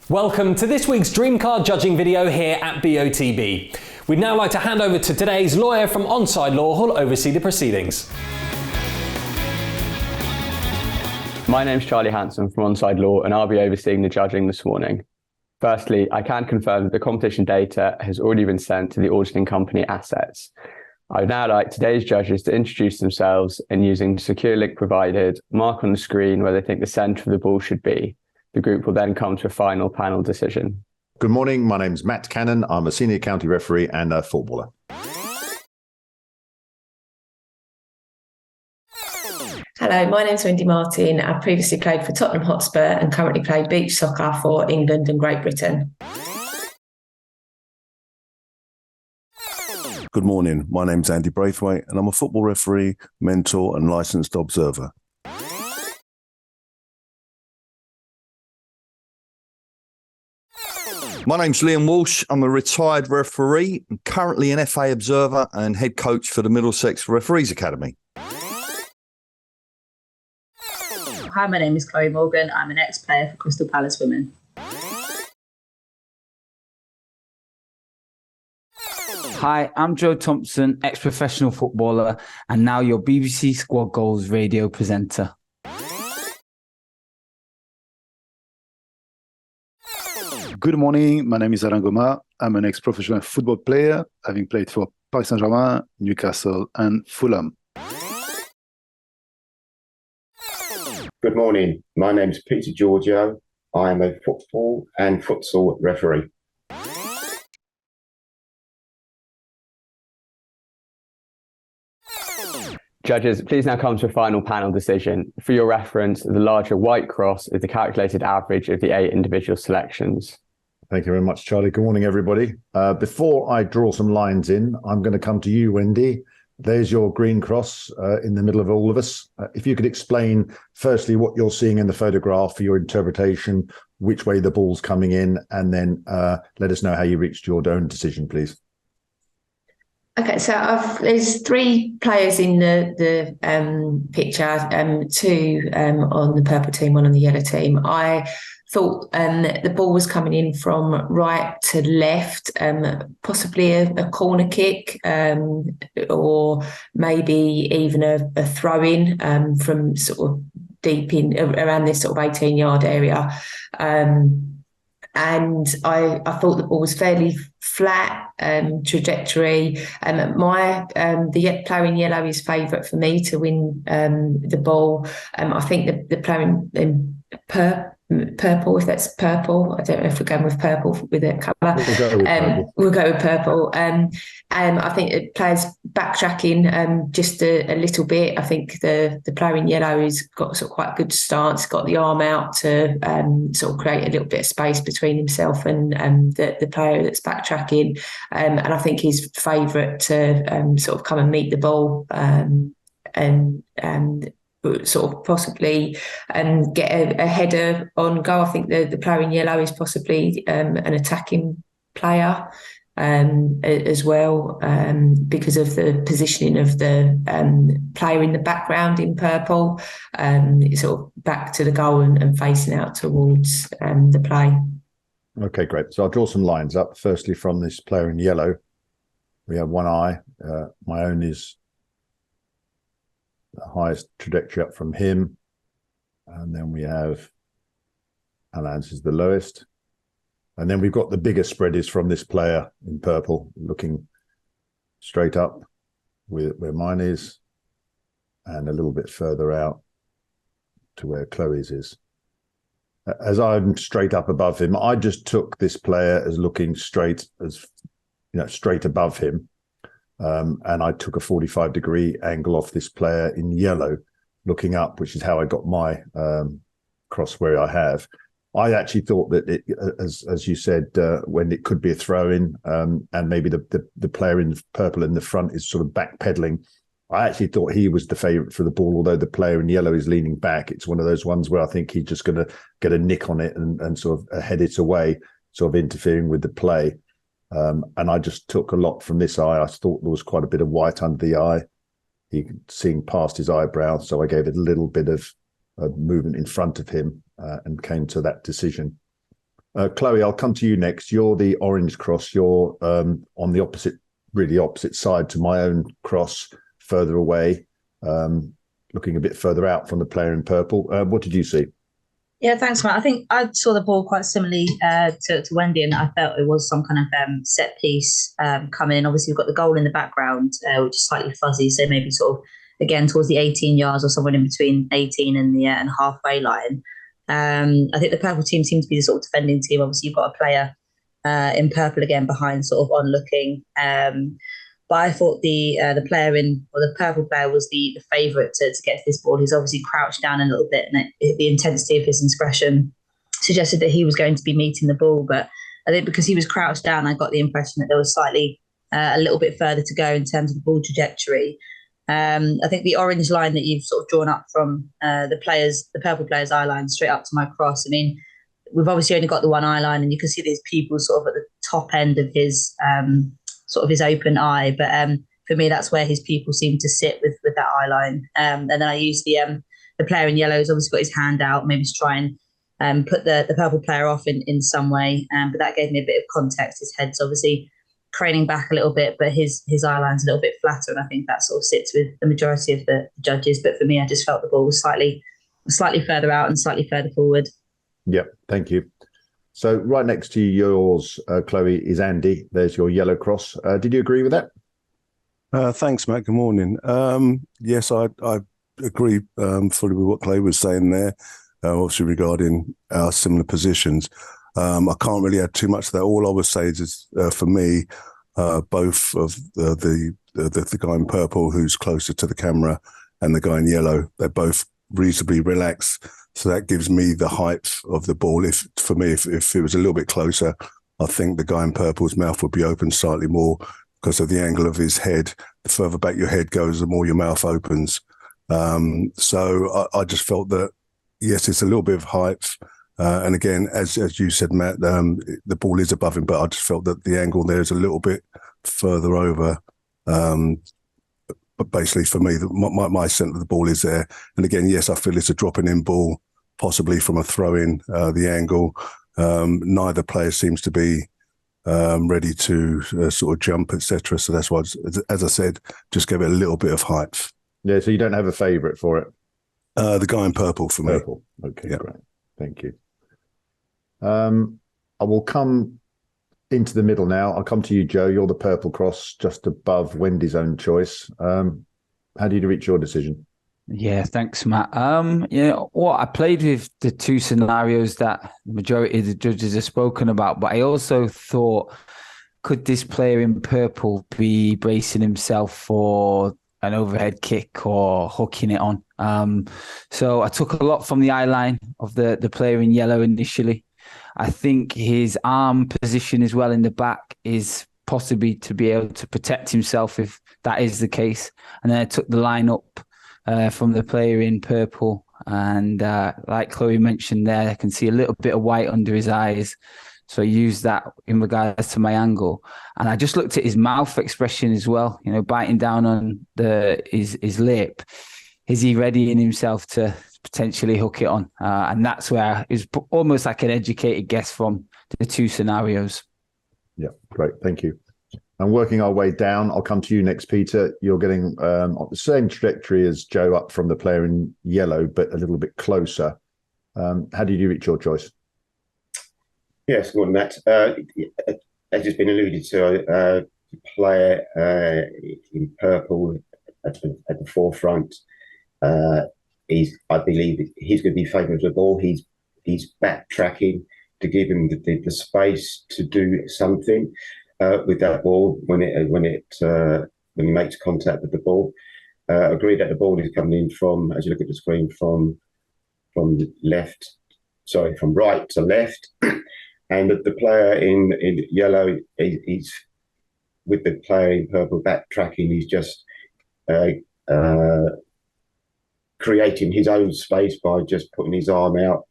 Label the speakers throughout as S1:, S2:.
S1: Welcome to this week's Dream Card judging video here at BOTB. We'd now like to hand over to today's lawyer from Onside Law who'll oversee the proceedings.
S2: My name's Charlie Hanson from Onside Law and I'll be overseeing the judging this morning. Firstly, I can confirm that the competition data has already been sent to the auditing company Assets. I would now like today's judges to introduce themselves and using the secure link provided, mark on the screen where they think the centre of the ball should be. The group will then come to a final panel decision.
S3: Good morning, my name's Matt Cannon. I'm a senior county referee and a footballer.
S4: Hello, my name's Wendy Martin. I've previously played for Tottenham Hotspur and currently play beach soccer for England and Great Britain.
S5: Good morning, my name's Andy Braithwaite and I'm a football referee, mentor and licensed observer.
S6: My name's Liam Walsh. I'm a retired referee, currently an FA observer and head coach for the Middlesex Referees Academy.
S7: Hi, my name is Chloe Morgan. I'm an ex-player for Crystal Palace Women.
S8: Hi, I'm Joe Thompson, ex-professional footballer and now your BBC Squad Goals radio presenter.
S9: Good morning, my name is Alain Goma. I'm an ex-professional football player, having played for Paris Saint-Germain, Newcastle and Fulham.
S10: Good morning. My name's Peter Giorgio. I am a football and futsal referee.
S2: Judges, please now come to a final panel decision. For your reference, the larger white cross is the calculated average of the 8 individual selections.
S3: Thank you very much, Charlie. Good morning, everybody. Before I draw some lines in, I'm going to come to you, Wendy. There's your green cross in the middle of all of us. If you could explain, firstly, what you're seeing in the photograph for your interpretation, which way the ball's coming in, and then let us know how you reached your own decision, please.
S4: Okay, so there's 3 players in the picture, 2 on the purple team, 1 on the yellow team. I thought the ball was coming in from right to left, possibly a corner kick or maybe even a throw-in from sort of deep in around this sort of 18-yard area. And I thought the ball was fairly flat trajectory. The player in yellow is favourite for me to win the ball. I think the player in purple, if that's purple, I don't know if we're going with purple with a colour. We'll go with purple. I think the player's backtracking just a little bit. I think the player in yellow has got sort of quite a good stance, got the arm out to sort of create a little bit of space between himself and the player that's backtracking. And I think he's favourite to sort of come and meet the ball and sort of possibly get a header on goal. I think the player in yellow is possibly an attacking player as well because of the positioning of the player in the background in purple, sort of back to the goal and facing out towards the play.
S3: Okay, great. So I'll draw some lines up. Firstly, from this player in yellow, we have one eye. My own is the highest trajectory up from him. And then we have Alain's is the lowest. And then we've got the bigger spread is from this player in purple, looking straight up where mine is, and a little bit further out to where Chloe's is. As I'm straight up above him, I just took this player as looking straight above him. And I took a 45-degree angle off this player in yellow, looking up, which is how I got my cross where I have. I actually thought that it, as you said, when it could be a throw-in, and maybe the player in purple in the front is sort of backpedaling. I actually thought he was the favourite for the ball, although the player in yellow is leaning back. It's one of those ones where I think he's just going to get a nick on it and sort of head it away, sort of interfering with the play. And I just took a lot from this eye. I thought there was quite a bit of white under the eye. He could see past his eyebrow, so I gave it a little bit of movement in front of him and came to that decision. Chloe, I'll come to you next. You're the orange cross. You're on the really opposite side to my own cross, further away, looking a bit further out from the player in purple. What did you see?
S7: Yeah, thanks, Matt. I think I saw the ball quite similarly to Wendy, and I felt it was some kind of set piece coming in. Obviously, we've got the goal in the background, which is slightly fuzzy, so maybe sort of, again, towards the 18 yards or somewhere in between 18 and the and halfway line. I think the purple team seems to be the sort of defending team. Obviously, you've got a player in purple again behind, sort of on looking. But I thought the purple player was the favourite to get to this ball. He's obviously crouched down a little bit, and the intensity of his expression suggested that he was going to be meeting the ball. But I think because he was crouched down, I got the impression that there was slightly a little bit further to go in terms of the ball trajectory. I think the orange line that you've sort of drawn up from the purple player's eye line straight up to my cross. I mean, we've obviously only got the one eye line, and you can see these people sort of at the top end of his sort of his open eye. But for me, that's where his people seem to sit with that eye line. And then I used the player in yellow has obviously got his hand out, maybe to try and put the purple player off in some way. But that gave me a bit of context. His head's obviously craning back a little bit, but his eye line's a little bit flatter, and I think that sort of sits with the majority of the judges. But for me, I just felt the ball was slightly further out and slightly further forward.
S3: Yep, thank you. So right next to yours, Chloe, is Andy. There's your yellow cross. Did you agree with that?
S5: Thanks, Matt. Good morning. Yes, I agree fully with what Chloe was saying there, obviously regarding our similar positions. I can't really add too much to that. All I would say is for me, both of the guy in purple who's closer to the camera and the guy in yellow, they're both reasonably relaxed. So that gives me the height of the ball. If it was a little bit closer, I think the guy in purple's mouth would be open slightly more because of the angle of his head. The further back your head goes, the more your mouth opens. So I just felt that, yes, it's a little bit of height. And again, as you said, Matt, the ball is above him, but I just felt that the angle there is a little bit further over. But basically, for me, my scent of the ball is there. And again, yes, I feel it's a dropping in ball, possibly from a throw-in, the angle. Neither player seems to be ready to sort of jump, etc. So that's why, as I said, just give it a little bit of height.
S3: Yeah, so you don't have a favourite for it?
S5: The guy in purple for me.
S3: Purple. Okay, yeah. Great. Thank you. I will come into the middle now. I'll come to you, Joe. You're the purple cross just above Wendy's own choice. How did you reach your decision?
S8: Yeah, thanks, Matt. I played with the two scenarios that the majority of the judges have spoken about, but I also thought, could this player in purple be bracing himself for an overhead kick or hooking it on? So I took a lot from the eye line of the player in yellow initially. I think his arm position as well in the back is possibly to be able to protect himself if that is the case. And then I took the line up from the player in purple. And like Chloe mentioned there, I can see a little bit of white under his eyes. So I used that in regards to my angle. And I just looked at his mouth expression as well, biting down on his lip. Is he readying himself to potentially hook it on? And that's where it was almost like an educated guess from the two scenarios.
S3: Yeah, great. Thank you. And working our way down, I'll come to you next, Peter. You're getting on the same trajectory as Joe up from the player in yellow, but a little bit closer. How did you reach your choice?
S10: Yes, good, Matt. As has been alluded to, the player in purple at the forefront. I believe he's going to be favourite of the ball. He's backtracking to give him the space to do something with that ball when he makes contact with the ball. Agree that the ball is coming in from, as you look at the screen, from right to left, and the player in yellow he's with the player in purple backtracking. He's just creating his own space by just putting his arm out.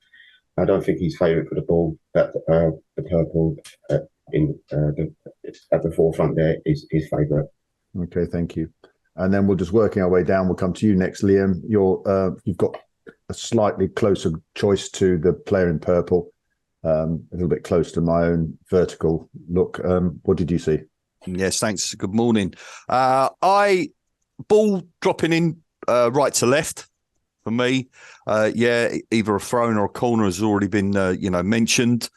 S10: I don't think he's favourite for the ball. But the purple at the forefront there is his favourite.
S3: Okay, thank you. And then we're just working our way down. We'll come to you next, Liam. You've got a slightly closer choice to the player in purple. a little bit close to my own vertical look. What did you see?
S6: Yes, thanks. Good morning. Ball dropping in right to left for me. Either a throw-in or a corner has already been, mentioned.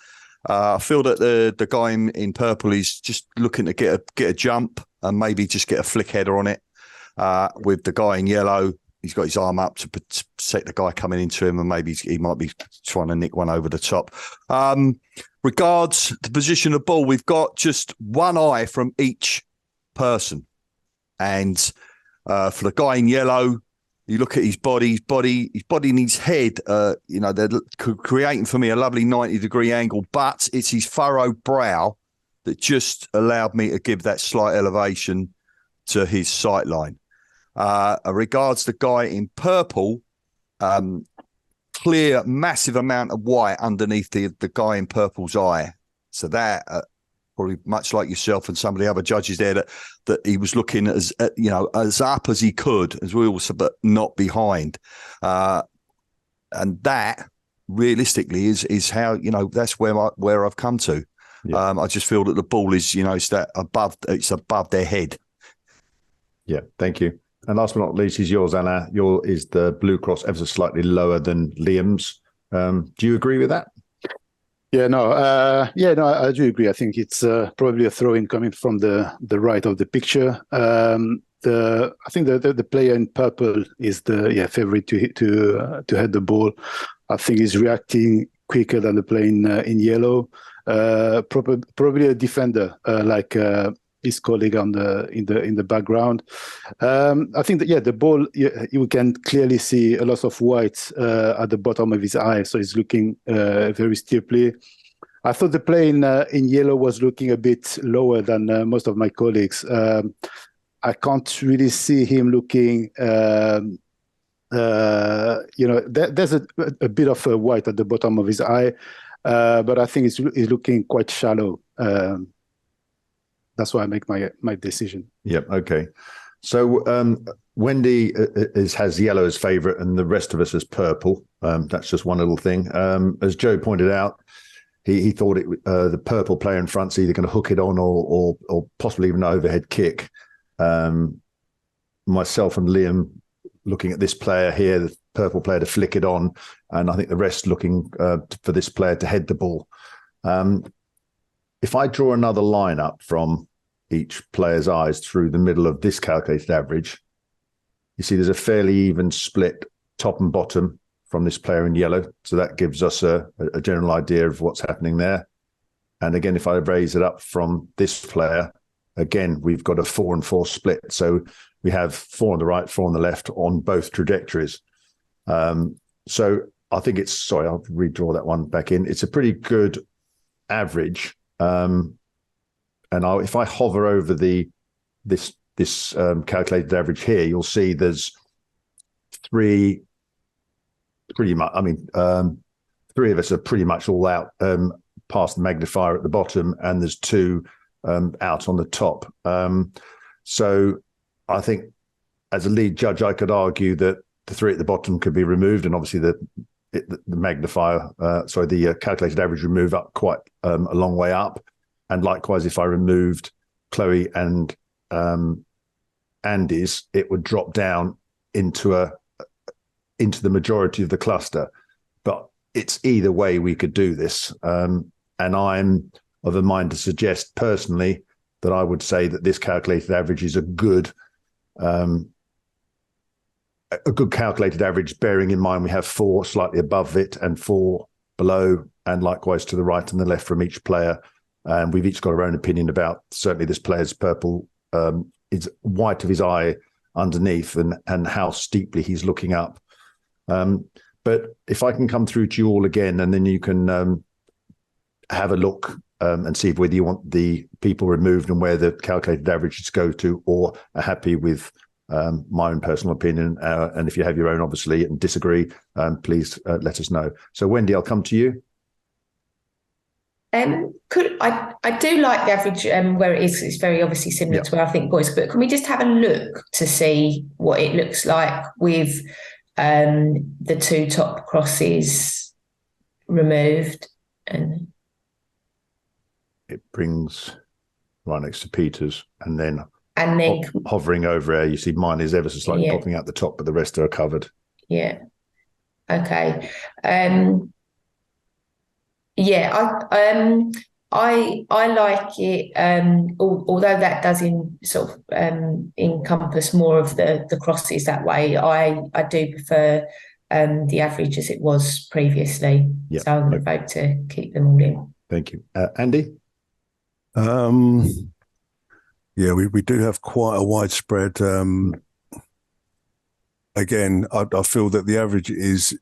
S6: I feel that the guy in purple is just looking to get a jump and maybe just get a flick header on it. With the guy in yellow, he's got his arm up to protect the guy coming into him, and maybe he might be trying to nick one over the top. Regards the position of the ball, we've got just one eye from each person. And for the guy in yellow, you look at his body and his head, they're creating for me a lovely 90-degree angle, but it's his furrowed brow that just allowed me to give that slight elevation to his sight line. Regards the guy in purple, clear, massive amount of white underneath the guy in purple's eye. So that, probably much like yourself and some of the other judges there, that he was looking as up as he could, as we also, but not behind. And that realistically is how, that's where I've come to. Yeah. I just feel that the ball is, it's above their head.
S3: Yeah, thank you. And last but not least is yours, Anna. Is the blue cross ever so slightly lower than Liam's. Do you agree with that?
S9: I do agree. I think it's probably a throw-in coming from the right of the picture. I think the player in purple is the favorite to head the ball. I think he's reacting quicker than the player in yellow. Probably a defender like his colleague in the background. I think that the ball, you can clearly see a lot of white at the bottom of his eye, so he's looking very steeply. I thought the play in yellow was looking a bit lower than most of my colleagues. I can't really see him looking. There's a bit of white at the bottom of his eye, but I think he's looking quite shallow. That's why I make my decision.
S3: Yep. Okay. So Wendy has yellow as favourite, and the rest of us as purple. That's just one little thing. As Joe pointed out, he thought the purple player in front's either going to hook it on or possibly even an overhead kick. Myself and Liam looking at this player here, the purple player, to flick it on, and I think the rest looking for this player to head the ball. If I draw another line up from each player's eyes through the middle of this calculated average, you see there's a fairly even split top and bottom from this player in yellow. So that gives us a general idea of what's happening there. And again, if I raise it up from this player, again, we've got a 4 and 4 split. So we have 4 on the right, 4 on the left on both trajectories. So I think I'll redraw that one back in. It's a pretty good average. If I hover over this calculated average here, you'll see there's three of us are pretty much all out past the magnifier at the bottom, and there's 2 out on the top. So I think as a lead judge, I could argue that the 3 at the bottom could be removed, and obviously the magnifier, the calculated average would move up quite a long way up. And likewise, if I removed Chloe and Andy's, it would drop down into the majority of the cluster. But it's either way we could do this. And I'm of a mind to suggest personally that I would say that this calculated average is a good calculated average, bearing in mind we have 4 slightly above it and 4 below, and likewise to the right and the left from each player. And we've each got our own opinion about certainly this player's purple, is white of his eye underneath and how steeply he's looking up. But if I can come through to you all again, and then you can have a look and see whether you want the people removed and where the calculated averages go to, or are happy with my own personal opinion. And if you have your own, obviously, and disagree, please let us know. So Wendy, I'll come to you.
S4: I do like the average where it is. It's very obviously similar to where I think boys, but can we just have a look to see what it looks like with the 2 top crosses removed? And
S3: it brings right next to Peter's, and then hovering over there, you see mine is ever so slightly popping out the top, but the rest are covered.
S4: Yeah. Okay. I like it. Although that does encompass more of the crosses that way, I do prefer the average as it was previously.
S3: Yeah.
S4: So I'm going to vote to keep them all in.
S3: Thank you. Andy?
S5: Yeah, we do have quite a widespread. Again, I feel that the average is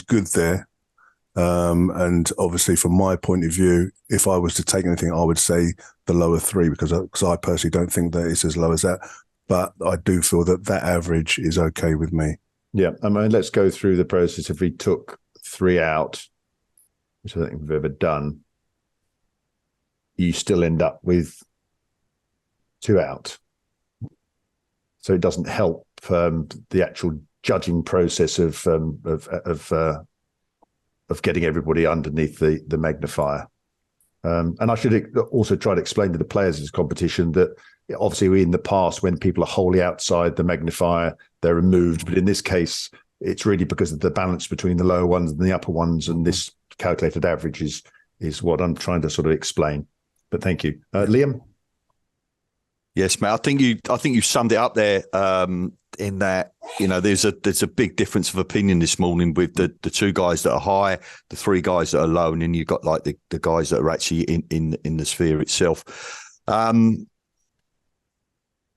S5: good there. And obviously, from my point of view, if I was to take anything, I would say the lower three, because I personally don't think that it's as low as that. But I do feel that average is okay with me.
S3: Yeah, I mean, let's go through the process. If we took 3 out, which I don't think we've ever done, you still end up with 2 out. So it doesn't help the actual judging process of getting everybody underneath the magnifier. And I should also try to explain to the players in this competition that obviously in the past, when people are wholly outside the magnifier, they're removed. But in this case, it's really because of the balance between the lower ones and the upper ones. And this calculated average is what I'm trying to sort of explain. But thank you. Liam?
S6: Yes, mate. I think you summed it up there. In that, there's a big difference of opinion this morning with the 2 guys that are high, the 3 guys that are low, and then you've got like the guys that are actually in the sphere itself.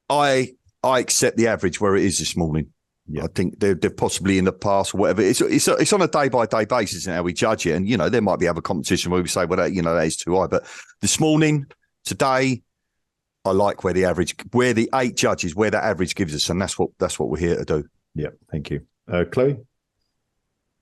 S6: I accept the average where it is this morning. Yeah. I think they're possibly in the past or whatever. It's on a day-by-day basis and how we judge it. And, there might be other competition where we say, well, that is too high. But this morning, today, I like where the 8 judges, where that average gives us. And that's what we're here to do.
S3: Yeah, thank you. Chloe?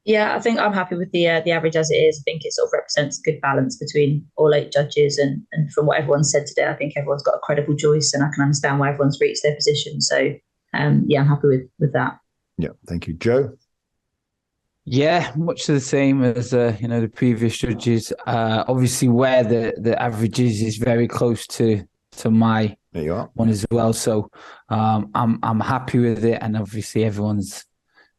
S7: Yeah, I think I'm happy with the average as it is. I think it sort of represents a good balance between all 8 judges. And from what everyone said today, I think everyone's got a credible choice and I can understand why everyone's reached their position. So, I'm happy with that.
S3: Yeah, thank you. Joe?
S8: Yeah, much the same as the previous judges. Obviously, where the average is very close to my one as well. So I'm happy with it, and obviously everyone's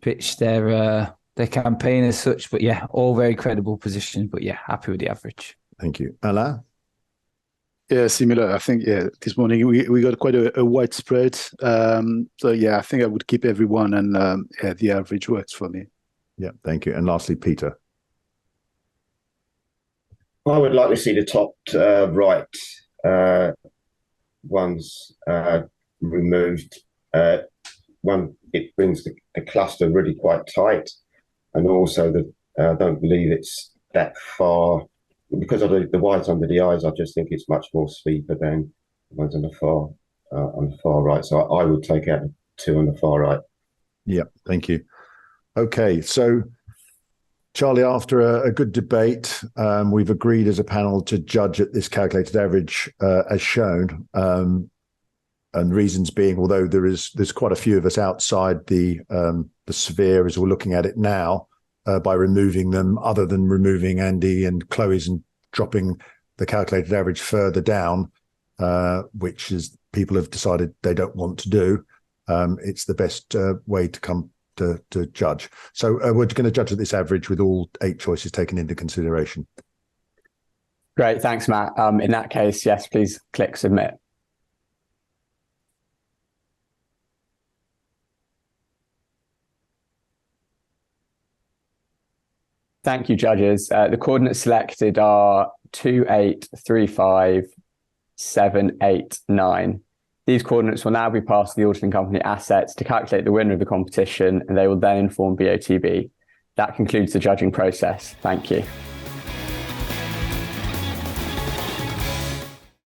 S8: pitched their campaign as such. But yeah, all very credible positions. But yeah, happy with the average.
S3: Thank you. Alain?
S9: Yeah, similar. I think, this morning we got quite a wide spread. So, yeah, I think I would keep everyone and, the average works for me.
S3: Yeah, thank you. And lastly, Peter.
S10: I would like to see the top right ones removed. It brings the cluster really quite tight. And also, I don't believe it's that far. Because of the white under the eyes, I just think it's much more sweeper than the ones on the far right. So I would take out the 2 on the far right.
S3: Yeah, thank you. Okay, so Charlie, after a good debate, we've agreed as a panel to judge at this calculated average as shown, and reasons being, although there's quite a few of us outside the sphere as we're looking at it now. By removing them, other than removing Andy and Chloe's and dropping the calculated average further down, which is people have decided they don't want to do. It's the best way to come to judge. So we're going to judge at this average with all 8 choices taken into consideration.
S2: Great, thanks, Matt. In that case, yes, please click submit. Thank you, judges. The coordinates selected are 2, 8, 3, 5, 7, 8, 9. These coordinates will now be passed to the auditing company assets to calculate the winner of the competition, and they will then inform BOTB. That concludes the judging process. Thank you.